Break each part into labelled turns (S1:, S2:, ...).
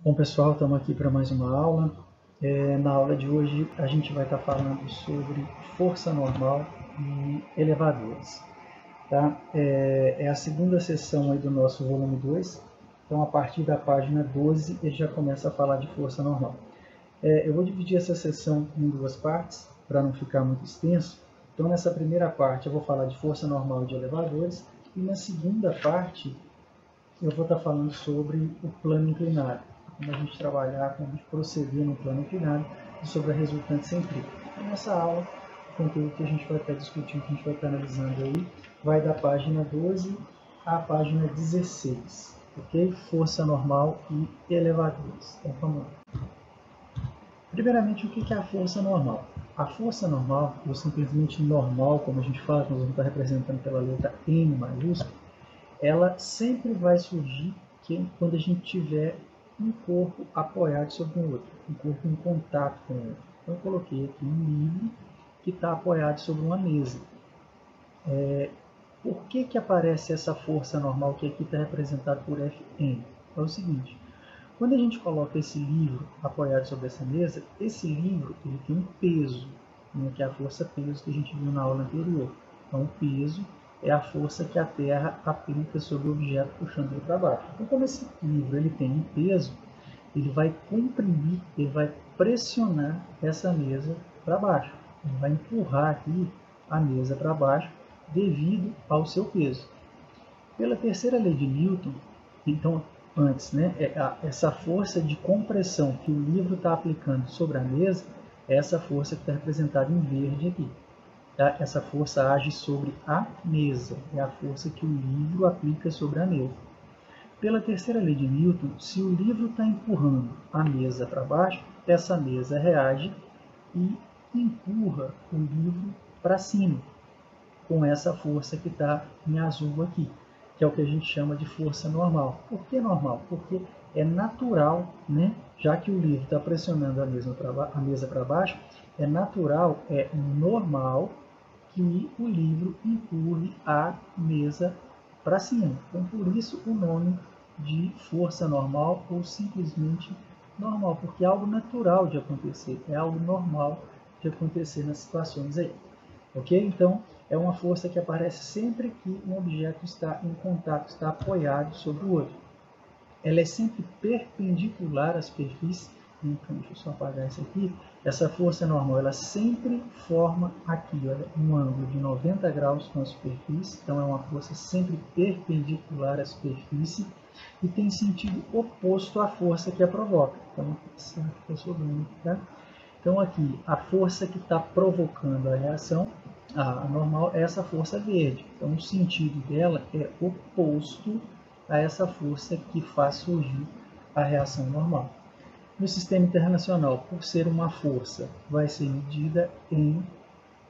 S1: Bom, pessoal, estamos aqui para mais uma aula. Na aula de hoje, a gente vai estar falando sobre força normal e elevadores. Tá? É a segunda sessão aí do nosso volume 2. Então, a partir da página 12, ele já começa a falar de força normal. Eu vou dividir essa sessão em duas partes, para não ficar muito extenso. Então, nessa primeira parte, eu vou falar de força normal de elevadores. E na segunda parte, eu vou estar falando sobre o plano inclinado, como a gente trabalhar, como a gente proceder no plano inclinado e sobre a resultante centrífuga. Então, nessa aula, o conteúdo que a gente vai estar discutindo, que a gente vai estar analisando aí, vai da página 12 à página 16, ok? Força normal e elevadores. Então, vamos lá. Primeiramente, o que é a força normal? A força normal, ou simplesmente normal, como a gente fala, nós vamos estar representando pela letra N maiúscula, ela sempre vai surgir quando a gente tiver um corpo apoiado sobre o outro, um corpo em contato com o outro. Então, eu coloquei aqui um livro que está apoiado sobre uma mesa. Por que aparece essa força normal que aqui está representada por Fn? É o seguinte, quando a gente coloca esse livro apoiado sobre essa mesa, esse livro ele tem um peso, né, que é a força peso que a gente viu na aula anterior. Então, o peso é a força que a Terra aplica sobre o objeto puxando ele para baixo. Então, como esse livro ele tem um peso, ele vai comprimir, ele vai pressionar essa mesa para baixo. Ele vai empurrar aqui a mesa para baixo devido ao seu peso. Pela terceira lei de Newton, então, antes, né, essa força de compressão que o livro está aplicando sobre a mesa é essa força que está representada em verde aqui. Tá? Essa força age sobre a mesa, é a força que o livro aplica sobre a mesa. Pela terceira lei de Newton, se o livro está empurrando a mesa para baixo, essa mesa reage e empurra o livro para cima, com essa força que está em azul aqui, que é o que a gente chama de força normal. Por que normal? Porque é natural, né? Já que o livro está pressionando a mesa para baixo, é natural, é normal que o livro empurre a mesa para cima. Então, por isso o nome de força normal ou simplesmente normal, porque é algo natural de acontecer, é algo normal de acontecer nas situações aí. Ok? Então, é uma força que aparece sempre que um objeto está em contato, está apoiado sobre o outro. Ela é sempre perpendicular à superfície. Então, deixa eu só apagar isso aqui. Essa força normal, ela sempre forma aqui, olha, um ângulo de 90 graus com a superfície. Então, é uma força sempre perpendicular à superfície e tem sentido oposto à força que a provoca. Então, essa fica sobrando, tá? Então, aqui, a força que está provocando a reação, a normal, é essa força verde. Então, o sentido dela é oposto a essa força que faz surgir a reação normal. No sistema internacional, por ser uma força, vai ser medida em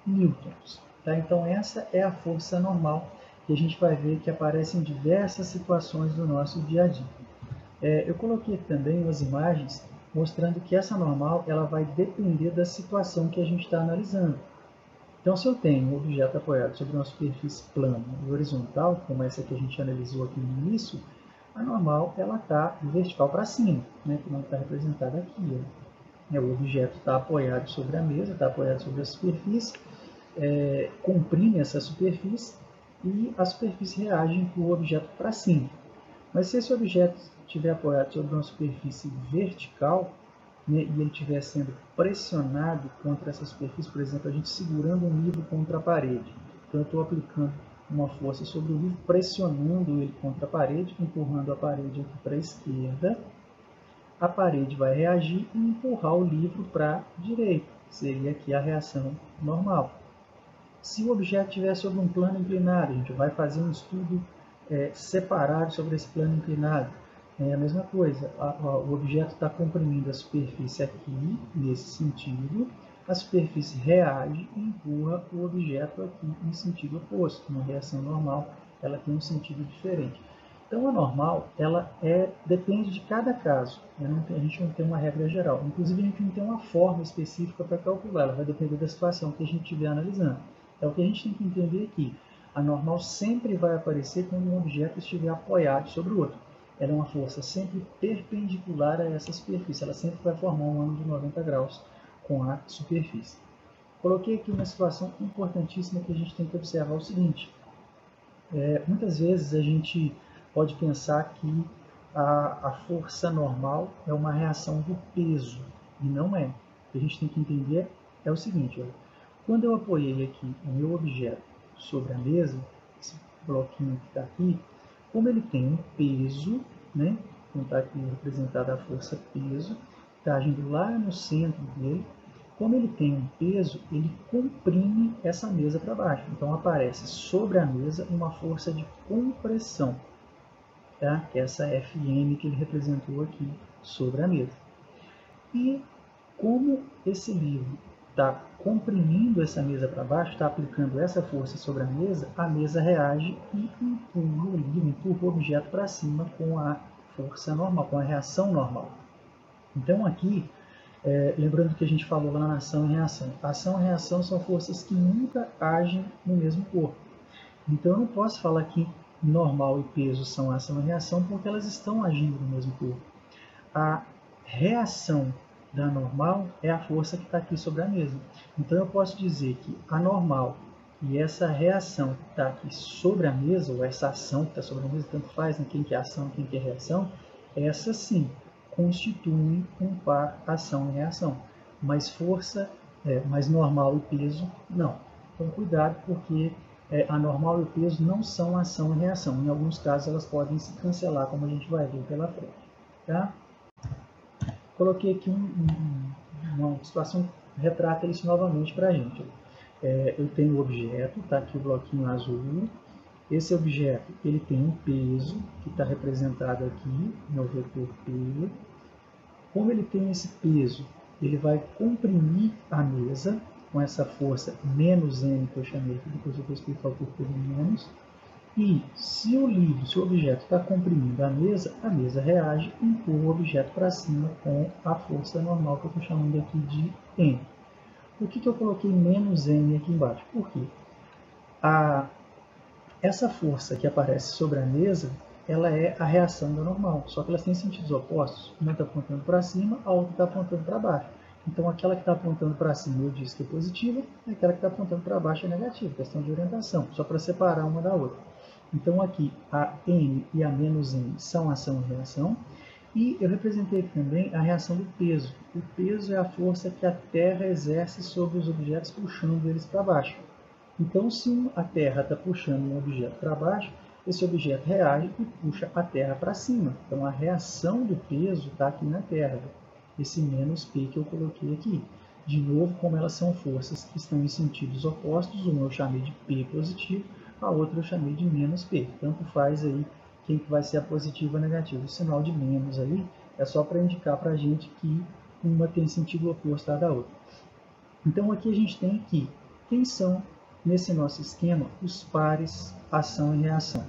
S1: newtons. Tá? Então, essa é a força normal que a gente vai ver que aparece em diversas situações do nosso dia a dia. Eu coloquei também umas imagens mostrando que essa normal ela vai depender da situação que a gente está analisando. Então, se eu tenho um objeto apoiado sobre uma superfície plana e horizontal, como essa que a gente analisou aqui no início, a normal ela está vertical para cima, né, como está representada aqui. O objeto está apoiado sobre a mesa, está apoiado sobre a superfície, comprime essa superfície e a superfície reage e empurra o objeto para cima. Mas se esse objeto estiver apoiado sobre uma superfície vertical, né, e ele estiver sendo pressionado contra essa superfície, por exemplo, a gente segurando um livro contra a parede. Então, eu estou aplicando uma força sobre o livro, pressionando ele contra a parede, empurrando a parede aqui para a esquerda. A parede vai reagir e empurrar o livro para a direita. Seria aqui a reação normal. Se o objeto estiver sobre um plano inclinado, a gente vai fazer um estudo separado sobre esse plano inclinado. É a mesma coisa, o objeto está comprimindo a superfície aqui, nesse sentido, a superfície reage e empurra o objeto aqui em sentido oposto. Uma reação normal, ela tem um sentido diferente. Então, a normal, ela depende de cada caso. A gente não tem uma regra geral. Inclusive, a gente não tem uma forma específica para calcular. Ela vai depender da situação que a gente estiver analisando. É o que a gente tem que entender aqui. A normal sempre vai aparecer quando um objeto estiver apoiado sobre o outro. ela é uma força sempre perpendicular a essa superfície, ela sempre vai formar um ângulo de 90 graus com a superfície. Coloquei aqui uma situação importantíssima que a gente tem que observar o seguinte, muitas vezes a gente pode pensar que a força normal é uma reação do peso, e não é. O que a gente tem que entender é o seguinte, olha, quando eu apoiei aqui o meu objeto sobre a mesa, esse bloquinho que está aqui, como ele tem um peso, né? Então está aqui representada a força peso, está agindo lá no centro dele. Como ele tem um peso, ele comprime essa mesa para baixo. Então aparece sobre a mesa uma força de compressão, tá? Que é essa Fm que ele representou aqui sobre a mesa. E como esse livro está comprimindo essa mesa para baixo, está aplicando essa força sobre a mesa reage e empurra o objeto para cima com a força normal, com a reação normal. Então aqui, lembrando que a gente falou lá na ação e reação. Ação e reação são forças que nunca agem no mesmo corpo. Então eu não posso falar que normal e peso são ação e reação porque elas estão agindo no mesmo corpo. A reação da normal é a força que está aqui sobre a mesa. Então eu posso dizer que a normal e essa reação que está aqui sobre a mesa, ou essa ação que está sobre a mesa, tanto faz, né, quem que é ação e quem que é reação, essa sim constituem um par ação e reação. Mas mas normal e peso, não. Então cuidado, porque a normal e o peso não são ação e reação. Em alguns casos elas podem se cancelar, como a gente vai ver pela frente. Tá? Coloquei aqui uma situação que retrata isso novamente para a gente. Eu tenho o objeto, está aqui o bloquinho azul. Esse objeto ele tem um peso, que está representado aqui no vetor P. Como ele tem esse peso, ele vai comprimir a mesa com essa força menos M que eu chamei aqui, depois eu vou explicar o porquê do menos. E se o objeto está comprimindo a mesa reage e empurra o objeto para cima com a força normal que eu estou chamando aqui de M. Por que eu coloquei menos M aqui embaixo? Por quê? Essa força que aparece sobre a mesa, ela é a reação da normal, só que elas têm sentidos opostos. Uma está apontando para cima, a outra está apontando para baixo. Então aquela que está apontando para cima eu disse que é positiva, e aquela que está apontando para baixo é negativa, questão de orientação, só para separar uma da outra. Então aqui a M e a menos M são ação e reação, e eu representei aqui também a reação do peso. O peso é a força que a Terra exerce sobre os objetos puxando eles para baixo. Então se a Terra está puxando um objeto para baixo, esse objeto reage e puxa a Terra para cima. Então a reação do peso está aqui na Terra, esse menos P que eu coloquei aqui. De novo, como elas são forças que estão em sentidos opostos, uma eu chamei de P positivo, a outra eu chamei de menos P. Tanto faz aí quem que vai ser a positiva ou a negativa. O sinal de menos aí é só para indicar para a gente que uma tem sentido oposto à da outra. Então aqui a gente tem que quem são, nesse nosso esquema, os pares ação e reação.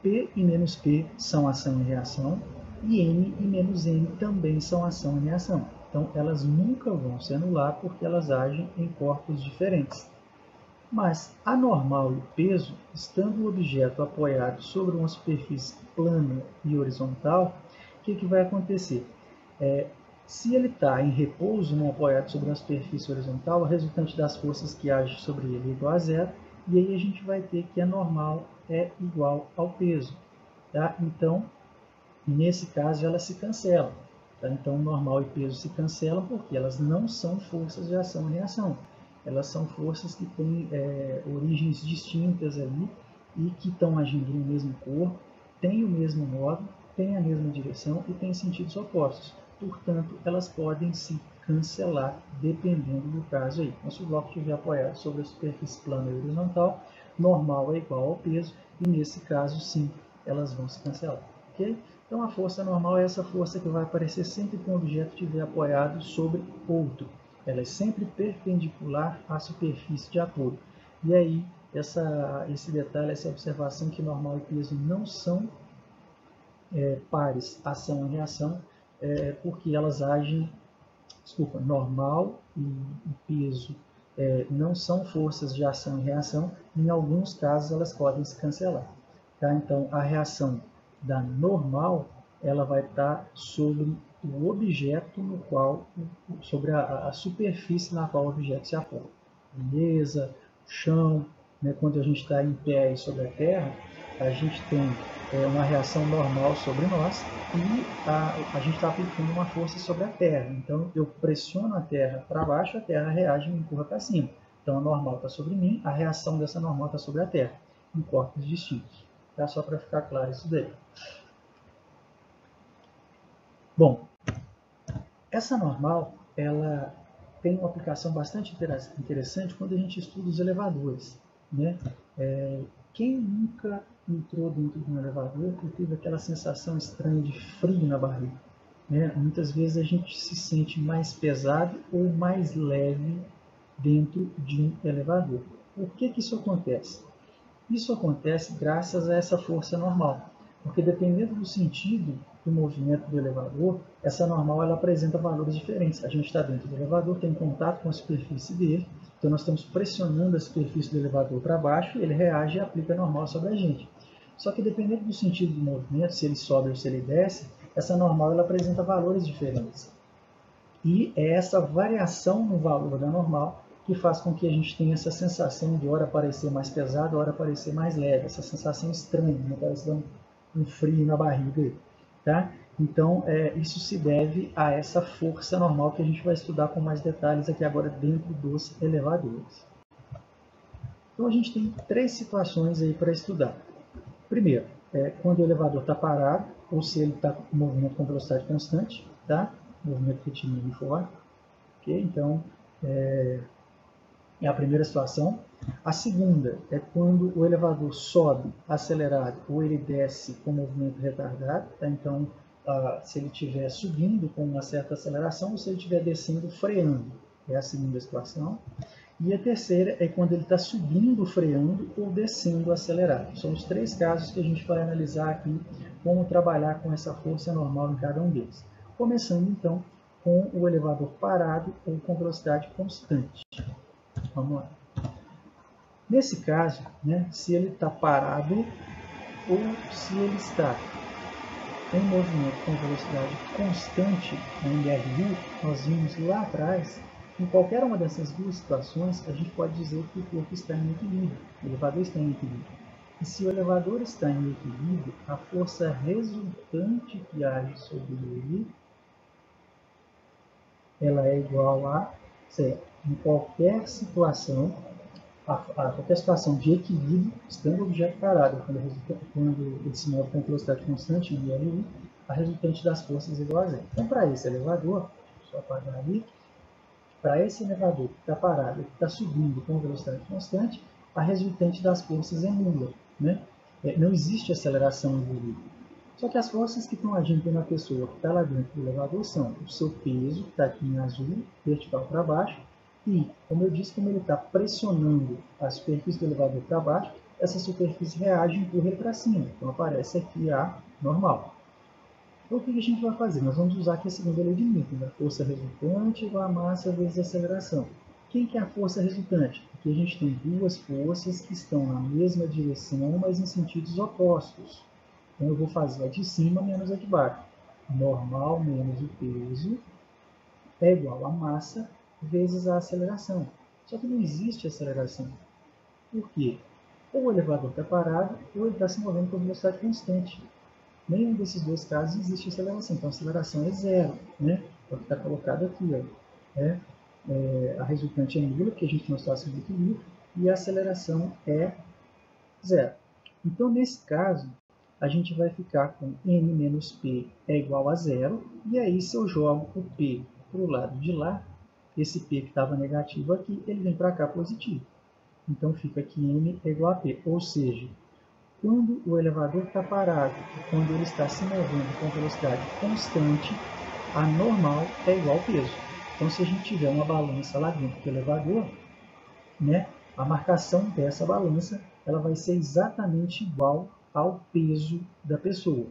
S1: P e menos P são ação e reação, e M e menos M também são ação e reação. Então elas nunca vão se anular porque elas agem em corpos diferentes. Mas a normal e o peso, estando o objeto apoiado sobre uma superfície plana e horizontal, o que vai acontecer? Se ele está em repouso, não apoiado sobre uma superfície horizontal, a resultante das forças que agem sobre ele é igual a zero, e aí a gente vai ter que a normal é igual ao peso. Tá? Então, nesse caso, elas se cancelam. Tá? Então, normal e peso se cancelam porque elas não são forças de ação e reação. Elas são forças que têm origens distintas ali e que estão agindo no mesmo corpo, têm o mesmo modo, têm a mesma direção e têm sentidos opostos. Portanto, elas podem se cancelar dependendo do caso aí. Então, se o bloco estiver apoiado sobre a superfície plana e horizontal, normal é igual ao peso e nesse caso sim, elas vão se cancelar. Okay? Então a força normal é essa força que vai aparecer sempre que um objeto estiver apoiado sobre outro. Ela é sempre perpendicular à superfície de apoio. E aí, esse detalhe, essa observação que normal e peso não são pares ação e reação, porque elas agem, normal e peso não são forças de ação e reação, em alguns casos elas podem se cancelar. Tá? Então a reação da normal, ela vai estar sobre o objeto no qual, sobre a superfície na qual o objeto se apoia. Mesa, chão, né? Quando a gente está em pé sobre a terra, a gente tem uma reação normal sobre nós e a gente está aplicando uma força sobre a terra. Então, eu pressiono a terra para baixo, a terra reage e me empurra para cima. Então, a normal está sobre mim, a reação dessa normal está sobre a terra, em corpos distintos. Tá? Só para ficar claro isso daí. Bom, essa normal, ela tem uma aplicação bastante interessante quando a gente estuda os elevadores, né? Quem nunca entrou dentro de um elevador e teve aquela sensação estranha de frio na barriga, né? Muitas vezes a gente se sente mais pesado ou mais leve dentro de um elevador. Por que isso acontece? Isso acontece graças a essa força normal, porque dependendo do sentido do movimento do elevador, essa normal ela apresenta valores diferentes. A gente está dentro do elevador, tem contato com a superfície dele, então nós estamos pressionando a superfície do elevador para baixo, ele reage e aplica a normal sobre a gente. Só que dependendo do sentido do movimento, se ele sobe ou se ele desce, essa normal ela apresenta valores diferentes. E é essa variação no valor da normal que faz com que a gente tenha essa sensação de hora parecer mais pesado, hora parecer mais leve, essa sensação estranha, né? Parece dar um frio na barriga. Tá? Então, isso se deve a essa força normal que a gente vai estudar com mais detalhes aqui agora dentro dos elevadores. Então, a gente tem 3 situações aí para estudar. Primeiro, quando o elevador está parado, ou se ele está em movimento com velocidade constante, tá? Movimento retilíneo uniforme. Okay? Então, é a primeira situação. A segunda é quando o elevador sobe acelerado ou ele desce com movimento retardado. Tá? Então, se ele estiver subindo com uma certa aceleração ou se ele estiver descendo freando. É a segunda situação. E a terceira é quando ele está subindo freando ou descendo acelerado. São os 3 casos que a gente vai analisar aqui como trabalhar com essa força normal em cada um deles. Começando então com o elevador parado ou com velocidade constante. Vamos lá. Nesse caso, né, se ele está parado ou se ele está em movimento com velocidade constante, em RU, nós vimos lá atrás, em qualquer uma dessas 2 situações, a gente pode dizer que o corpo está em equilíbrio, o elevador está em equilíbrio. E se o elevador está em equilíbrio, a força resultante que age sobre ele, ela é igual a zero. Em qualquer situação, qualquer situação de equilíbrio, estando o objeto parado, quando ele se move com velocidade constante, em RU, a resultante das forças é igual a zero. Então, para esse elevador, deixa eu só apagar ali, para esse elevador que está parado, que está subindo com velocidade constante, a resultante das forças é nula. Né? Não existe aceleração envolvida. Só que as forças que estão agindo na pessoa que está lá dentro do elevador são o seu peso, que está aqui em azul, vertical para baixo, e, como eu disse, como ele está pressionando a superfície do elevador para baixo, essa superfície reage e empurra para cima. Então aparece aqui a normal. Então o que a gente vai fazer? Nós vamos usar aqui a segunda lei de Newton, a força resultante igual a massa vezes a aceleração. Quem que é a força resultante? Aqui a gente tem 2 forças que estão na mesma direção, mas em sentidos opostos. Então eu vou fazer a de cima menos a de baixo. Normal menos o peso é igual a massa vezes a aceleração. Só que não existe aceleração. Por quê? Ou o elevador está parado, ou ele está se movendo com velocidade constante. Nenhum desses 2 casos existe aceleração. Então a aceleração é zero. Né? É o que está colocado aqui. Ó. A resultante é nula, porque a gente não está em equilíbrio, e a aceleração é zero. Então, nesse caso, a gente vai ficar com m menos p é igual a zero, e aí se eu jogo o p para o lado de lá, esse p que estava negativo aqui, ele vem para cá positivo. Então, fica que m é igual a p, ou seja, quando o elevador está parado, quando ele está se movendo com velocidade constante, a normal é igual ao peso. Então, se a gente tiver uma balança lá dentro do elevador, né, a marcação dessa balança ela vai ser exatamente igual ao peso da pessoa.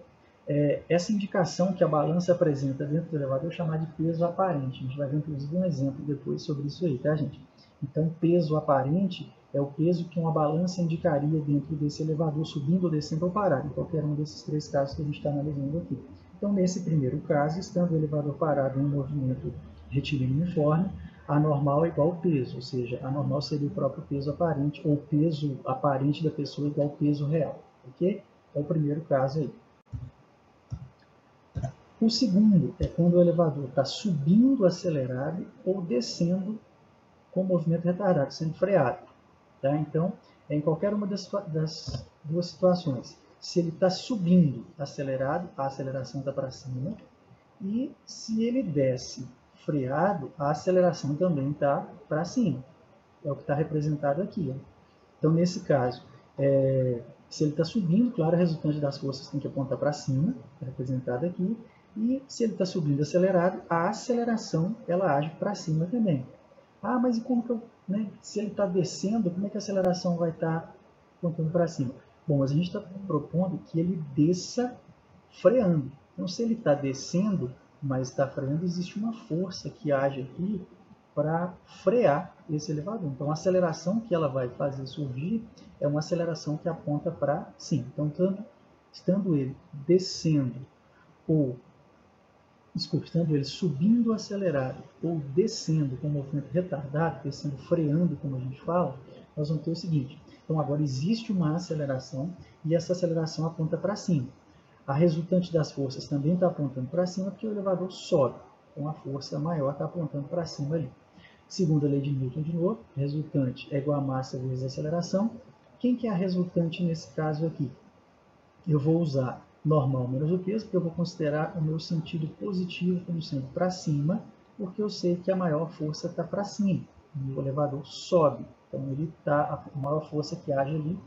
S1: Essa indicação que a balança apresenta dentro do elevador é chamada de peso aparente. A gente vai ver, inclusive, um exemplo depois sobre isso aí, tá, gente? Então, peso aparente é o peso que uma balança indicaria dentro desse elevador, subindo ou descendo ou parado, em qualquer um desses três casos que a gente está analisando aqui. Então, nesse primeiro caso, estando o elevador parado em um movimento retilíneo uniforme, a normal é igual ao peso, ou seja, a normal seria o próprio peso aparente, ou o peso aparente da pessoa igual ao peso real. Ok? É o primeiro caso aí. O segundo é quando o elevador está subindo acelerado ou descendo com movimento retardado, sendo freado. Tá? Então, é em qualquer uma das duas situações. Se ele está subindo acelerado, a aceleração está para cima. E se ele desce freado, a aceleração também está para cima. É o que está representado aqui. Ó. Então, nesse caso, se ele está subindo, claro, a resultante das forças tem que apontar para cima, está representado aqui. E se ele está subindo acelerado, a aceleração ela age para cima também. Ah, mas e como que eu, se ele está descendo, como é que a aceleração vai estar apontando para cima? Bom, mas a gente está propondo que ele desça freando. Então, se ele está descendo, mas está freando, existe uma força que age aqui para frear esse elevador. Então, a aceleração que ela vai fazer surgir é uma aceleração que aponta para cima. Então, estando ele descendo ou estando ele subindo acelerado ou descendo com movimento retardado, descendo freando, como a gente fala, nós vamos ter o seguinte. Então, agora existe uma aceleração e essa aceleração aponta para cima. A resultante das forças também está apontando para cima porque o elevador sobe. Então, a força maior está apontando para cima ali. Segundo a lei de Newton, de novo, resultante é igual a massa vezes a aceleração. Quem que é a resultante nesse caso aqui? Eu vou usar normal menos o peso, porque eu vou considerar o meu sentido positivo como sendo para cima, porque eu sei que a maior força está para cima. E o elevador sobe. Então, a maior força que age ali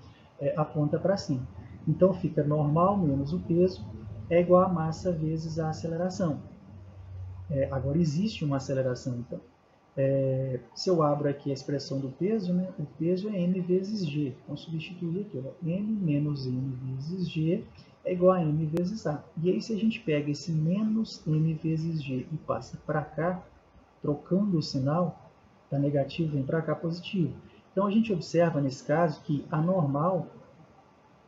S1: aponta para cima. Então, fica normal menos o peso é igual a massa vezes a aceleração. Agora, existe uma aceleração, então. Se eu abro aqui a expressão do peso, o peso é m vezes g. Então, substituir aqui, ó, m menos m vezes g é igual a m vezes a. E aí, se a gente pega esse menos m vezes g e passa para cá, trocando o sinal, da negativo vem para cá positivo. Então, a gente observa, nesse caso, que a normal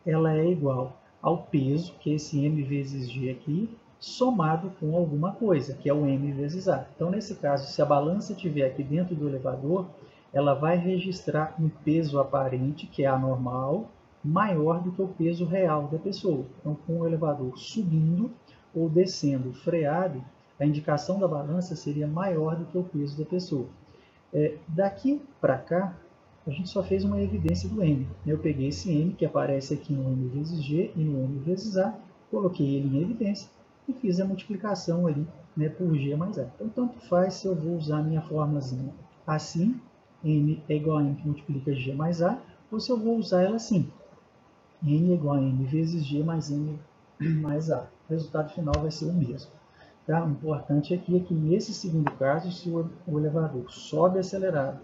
S1: ela é igual ao peso, que é esse m vezes g aqui, somado com alguma coisa, que é o m vezes a. Então, nesse caso, se a balança estiver aqui dentro do elevador, ela vai registrar um peso aparente, que é a normal, maior do que o peso real da pessoa. Então, com o elevador subindo ou descendo freado, a indicação da balança seria maior do que o peso da pessoa. Daqui para cá, a gente só fez uma evidência do m. Eu peguei esse m, que aparece aqui no m vezes g e no m vezes a, coloquei ele em evidência e fiz a multiplicação ali por g mais a. Então, tanto faz se eu vou usar a minha formulazinha assim, m é igual a m que multiplica g mais a, ou se eu vou usar ela assim, m é igual a m vezes g mais m mais a. O resultado final vai ser o mesmo. Tá? O importante aqui é que nesse segundo caso, se o elevador sobe acelerado,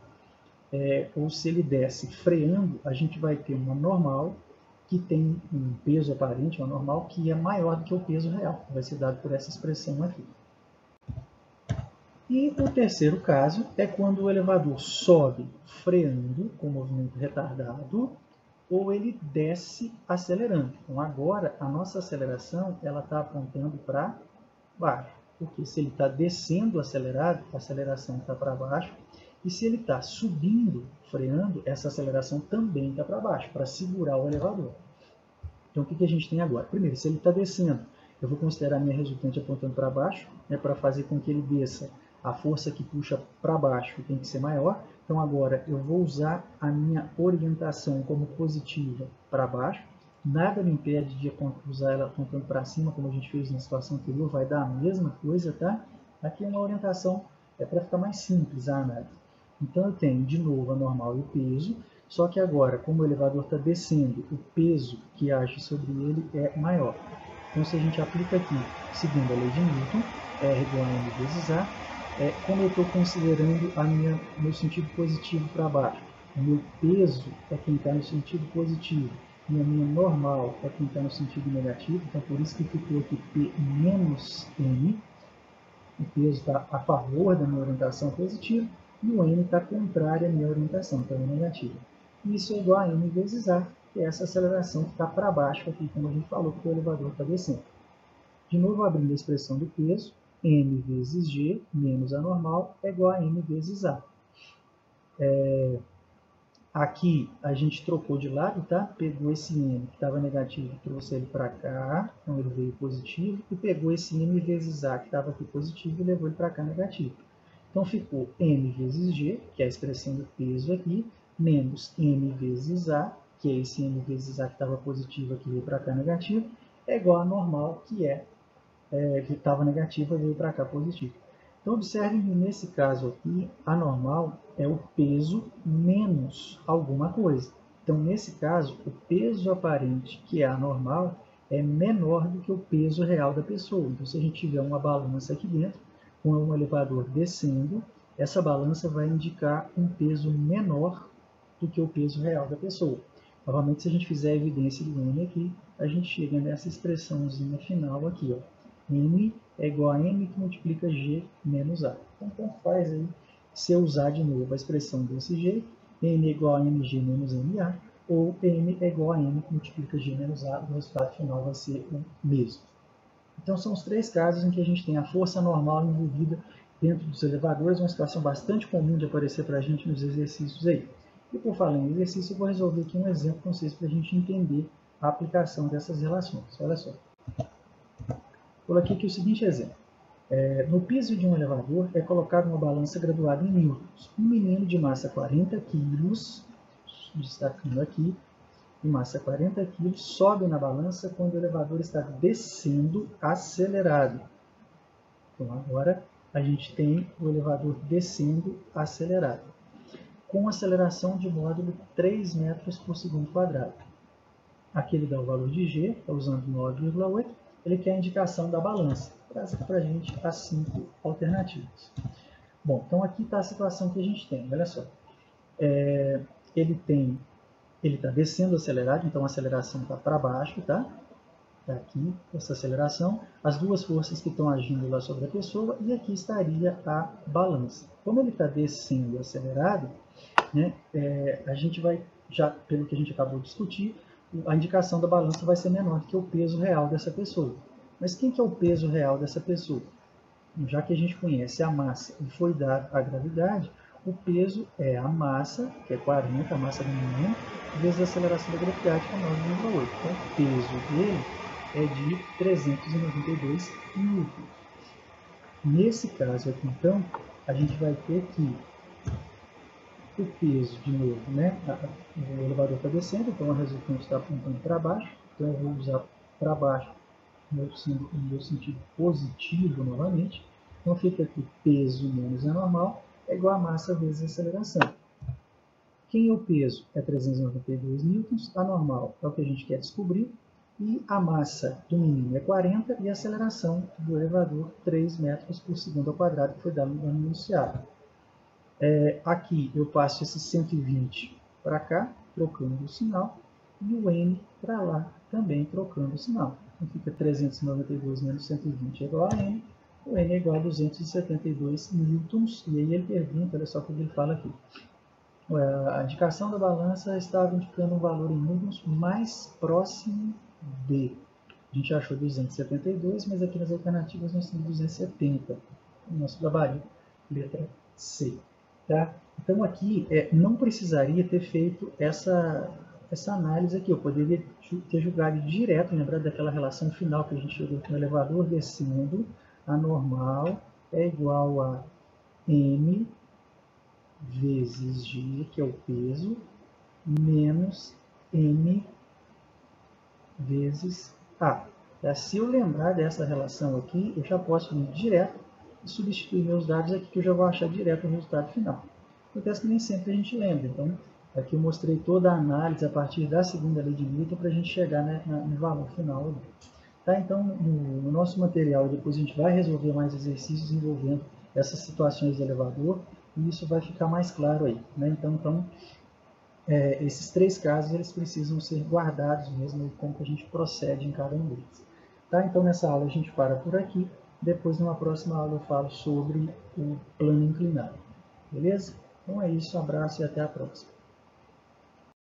S1: ou se ele desce freando, a gente vai ter uma normal que tem um peso aparente, uma normal que é maior do que o peso real. Vai ser dado por essa expressão aqui. E o terceiro caso é quando o elevador sobe freando com movimento retardado ou ele desce acelerando. Então, agora, a nossa aceleração está apontando para baixo. Porque se ele está descendo acelerado, a aceleração está para baixo. E se ele está subindo, freando, essa aceleração também está para baixo, para segurar o elevador. Então, o que a gente tem agora? Primeiro, se ele está descendo, eu vou considerar a minha resultante apontando para baixo, para fazer com que ele desça. A força que puxa para baixo tem que ser maior. Então, agora, eu vou usar a minha orientação como positiva para baixo. Nada me impede de usar ela apontando para cima, como a gente fez na situação anterior, vai dar a mesma coisa, tá? Aqui é uma orientação para ficar mais simples a análise. Então, eu tenho, de novo, a normal e o peso, só que agora, como o elevador está descendo, o peso que age sobre ele é maior. Então, se a gente aplica aqui, segundo a lei de Newton, R igual a m vezes a, como eu estou considerando meu sentido positivo para baixo, o meu peso é quem está no sentido positivo, e a minha normal é quem está no sentido negativo, então por isso que ficou aqui P menos M, o peso está a favor da minha orientação positiva, e o M está contrário à minha orientação, também negativa. Isso é igual a m vezes a, que é essa aceleração que está para baixo aqui, como a gente falou, porque o elevador está descendo. De novo, abrindo a expressão do peso, m vezes g menos a normal é igual a m vezes a. Aqui a gente trocou de lado, tá? Pegou esse m que estava negativo e trouxe ele para cá, então ele veio positivo, e pegou esse m vezes a que estava aqui positivo e levou ele para cá negativo. Então ficou m vezes g, que é a expressão do peso aqui, menos m vezes a, que é esse m vezes a que estava positivo aqui veio para cá negativo, é igual a normal, que estava negativa e veio para cá positivo. Então, observem que nesse caso aqui, a normal é o peso menos alguma coisa. Então, nesse caso, o peso aparente, que é a normal, é menor do que o peso real da pessoa. Então, se a gente tiver uma balança aqui dentro, com um elevador descendo, essa balança vai indicar um peso menor do que o peso real da pessoa. Novamente, se a gente fizer a evidência do M aqui, a gente chega nessa expressãozinha final aqui, ó. M é igual a M que multiplica G menos A. Então, faz aí, se eu usar de novo a expressão desse jeito, M é igual a MG menos MA, ou M é igual a M que multiplica G menos A, o resultado final vai ser o mesmo. Então, são os três casos em que a gente tem a força normal envolvida dentro dos elevadores, uma situação bastante comum de aparecer para a gente nos exercícios aí. E por falar em exercício, eu vou resolver aqui um exemplo com vocês para a gente entender a aplicação dessas relações. Olha só. Coloquei aqui o seguinte exemplo. No piso de um elevador é colocada uma balança graduada em newtons. Um menino de massa 40 kg, destacando aqui, de massa 40 kg, sobe na balança quando o elevador está descendo acelerado. Então agora a gente tem o elevador descendo acelerado, com aceleração de módulo 3 metros por segundo quadrado. Aqui ele dá o valor de G, está usando 9,8. Ele quer a indicação da balança. Traz para a gente as 5 alternativas. Bom, então aqui está a situação que a gente tem. Olha só. Ele está descendo acelerado, então a aceleração está para baixo, tá? Está aqui essa aceleração. As duas forças que estão agindo lá sobre a pessoa, e aqui estaria a balança. Como ele está descendo acelerado, né, a gente vai, já pelo que a gente acabou de discutir, a indicação da balança vai ser menor do que o peso real dessa pessoa. Mas quem que é o peso real dessa pessoa? Já que a gente conhece a massa e foi dada a gravidade, o peso é a massa, que é 40, a massa do menino, vezes a aceleração da gravidade, que é 9,8. Então, o peso dele é de 392 newtons. Nesse caso aqui, então, a gente vai ter que o peso, de novo, né? O elevador está descendo, então a resultante está apontando para baixo, então eu vou usar para baixo no meu sentido positivo novamente. Então fica aqui peso menos a normal é igual a massa vezes a aceleração. Quem é o peso? É 392 newtons, a normal é o que a gente quer descobrir, e a massa do menino é 40 e a aceleração do elevador 3 metros por segundo ao quadrado, que foi dado no enunciado. Aqui eu passo esse 120 para cá, trocando o sinal, e o N para lá, também trocando o sinal. Então fica 392 menos 120 é igual a N, o N é igual a 272 newtons, e aí ele pergunta, olha só o que ele fala aqui. A indicação da balança estava indicando um valor em newtons mais próximo de. A gente achou 272, mas aqui nas alternativas nós temos 270. O nosso gabarito, letra C. Tá? Então aqui não precisaria ter feito essa análise aqui. Eu poderia ter julgado direto, lembrando daquela relação final que a gente chegou com o elevador descendo, a normal é igual a M vezes G, que é o peso, menos M vezes A. Se eu lembrar dessa relação aqui, eu já posso ir direto e substituir meus dados aqui, que eu já vou achar direto o resultado final. Acontece que nem sempre a gente lembra, então aqui eu mostrei toda a análise a partir da segunda lei de Newton para a gente chegar, né, no valor final ali. Tá? Então, no nosso material, depois a gente vai resolver mais exercícios envolvendo essas situações de elevador, e isso vai ficar mais claro aí. Né? Então esses três casos eles precisam ser guardados mesmo, como que a gente procede em cada um deles. Tá? Então, nessa aula a gente para por aqui. Depois, numa próxima aula, eu falo sobre o plano inclinado. Beleza? Então é isso, um abraço e até a próxima.